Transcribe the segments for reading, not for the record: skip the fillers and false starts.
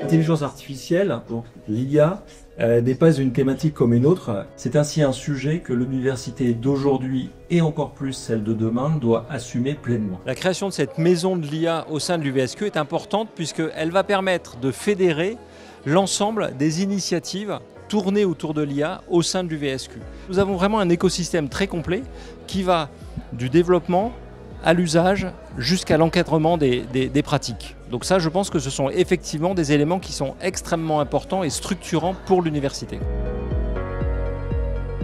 L'intelligence artificielle, donc l'IA, n'est pas une thématique comme une autre. C'est ainsi un sujet que l'université d'aujourd'hui et encore plus celle de demain doit assumer pleinement. La création de cette maison de l'IA au sein de l'UVSQ est importante puisqu'elle va permettre de fédérer l'ensemble des initiatives tournées autour de l'IA au sein de l'UVSQ. Nous avons vraiment un écosystème très complet qui va du développement à l'usage jusqu'à l'encadrement des pratiques. Donc ça, je pense que ce sont effectivement des éléments qui sont extrêmement importants et structurants pour l'université.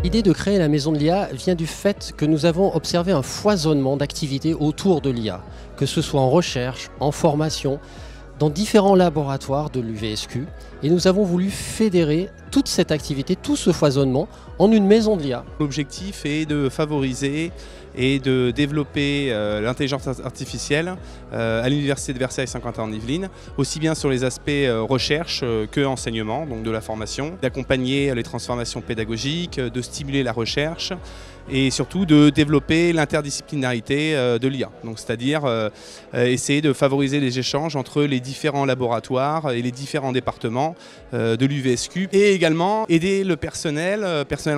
L'idée de créer la maison de l'IA vient du fait que nous avons observé un foisonnement d'activités autour de l'IA, que ce soit en recherche, en formation, dans différents laboratoires de l'UVSQ. Et nous avons voulu fédérer toute cette activité, tout ce foisonnement en une maison de l'IA. L'objectif est de favoriser et de développer l'intelligence artificielle à l'Université de Versailles-Saint-Quentin-en-Yvelines, aussi bien sur les aspects recherche que enseignement, donc de la formation, d'accompagner les transformations pédagogiques, de stimuler la recherche et surtout de développer l'interdisciplinarité de l'IA, c'est-à-dire essayer de favoriser les échanges entre les différents laboratoires et les différents départements de l'UVSQ et également aider le personnel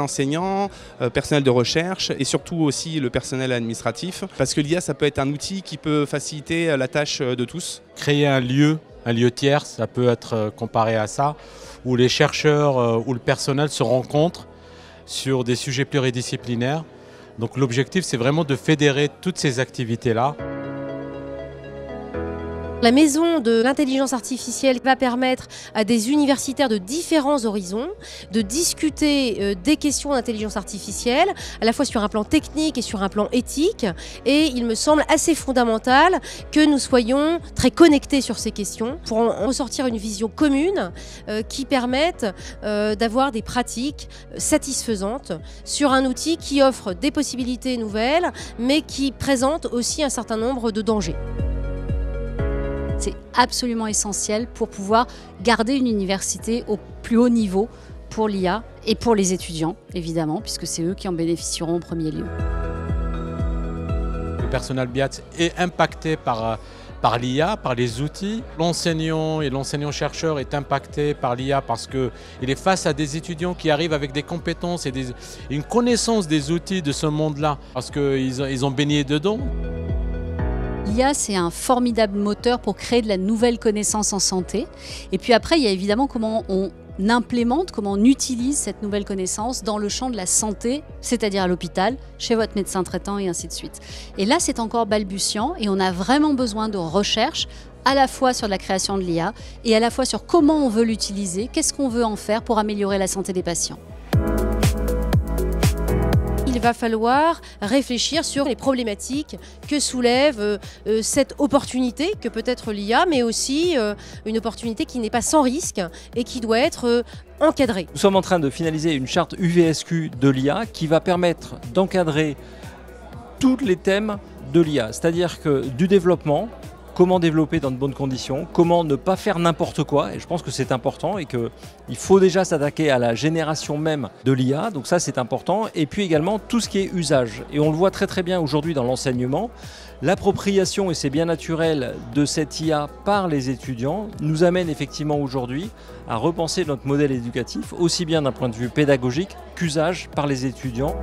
enseignant, personnel de recherche et surtout aussi le personnel administratif parce que l'IA ça peut être un outil qui peut faciliter la tâche de tous. Créer un lieu tiers, ça peut être comparé à ça, où les chercheurs ou le personnel se rencontrent sur des sujets pluridisciplinaires. Donc l'objectif, c'est vraiment de fédérer toutes ces activités-là. La maison de l'intelligence artificielle va permettre à des universitaires de différents horizons de discuter des questions d'intelligence artificielle, à la fois sur un plan technique et sur un plan éthique. Et il me semble assez fondamental que nous soyons très connectés sur ces questions pour en ressortir une vision commune qui permette d'avoir des pratiques satisfaisantes sur un outil qui offre des possibilités nouvelles, mais qui présente aussi un certain nombre de dangers. C'est absolument essentiel pour pouvoir garder une université au plus haut niveau pour l'IA et pour les étudiants, évidemment, puisque c'est eux qui en bénéficieront en premier lieu. Le personnel BIAT est impacté par l'IA, par les outils. L'enseignant et l'enseignant-chercheur est impacté par l'IA parce qu'il est face à des étudiants qui arrivent avec des compétences et une connaissance des outils de ce monde-là, parce qu'ils ont baigné dedans. L'IA, c'est un formidable moteur pour créer de la nouvelle connaissance en santé. Et puis après, il y a évidemment comment on implémente, comment on utilise cette nouvelle connaissance dans le champ de la santé, c'est-à-dire à l'hôpital, chez votre médecin traitant et ainsi de suite. Et là, c'est encore balbutiant et on a vraiment besoin de recherche à la fois sur la création de l'IA et à la fois sur comment on veut l'utiliser, qu'est-ce qu'on veut en faire pour améliorer la santé des patients. Il va falloir réfléchir sur les problématiques que soulève cette opportunité que peut être l'IA, mais aussi une opportunité qui n'est pas sans risque et qui doit être encadrée. Nous sommes en train de finaliser une charte UVSQ de l'IA qui va permettre d'encadrer tous les thèmes de l'IA, c'est-à-dire que du développement, comment développer dans de bonnes conditions, comment ne pas faire n'importe quoi, et je pense que c'est important et qu'il faut déjà s'attaquer à la génération même de l'IA, donc ça c'est important, et puis également tout ce qui est usage. Et on le voit très bien aujourd'hui dans l'enseignement, l'appropriation, et c'est bien naturel, de cette IA par les étudiants nous amène effectivement aujourd'hui à repenser notre modèle éducatif, aussi bien d'un point de vue pédagogique qu'usage par les étudiants.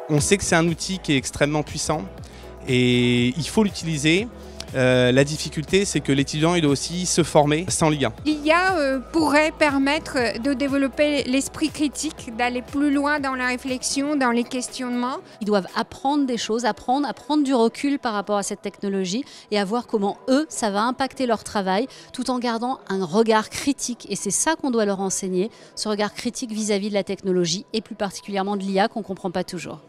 On sait que c'est un outil qui est extrêmement puissant et il faut l'utiliser. La difficulté, c'est que l'étudiant doit aussi se former sans l'IA. L'IA pourrait permettre de développer l'esprit critique, d'aller plus loin dans la réflexion, dans les questionnements. Ils doivent apprendre des choses, à prendre du recul par rapport à cette technologie et à voir comment eux, ça va impacter leur travail tout en gardant un regard critique. Et c'est ça qu'on doit leur enseigner, ce regard critique vis-à-vis de la technologie et plus particulièrement de l'IA qu'on ne comprend pas toujours.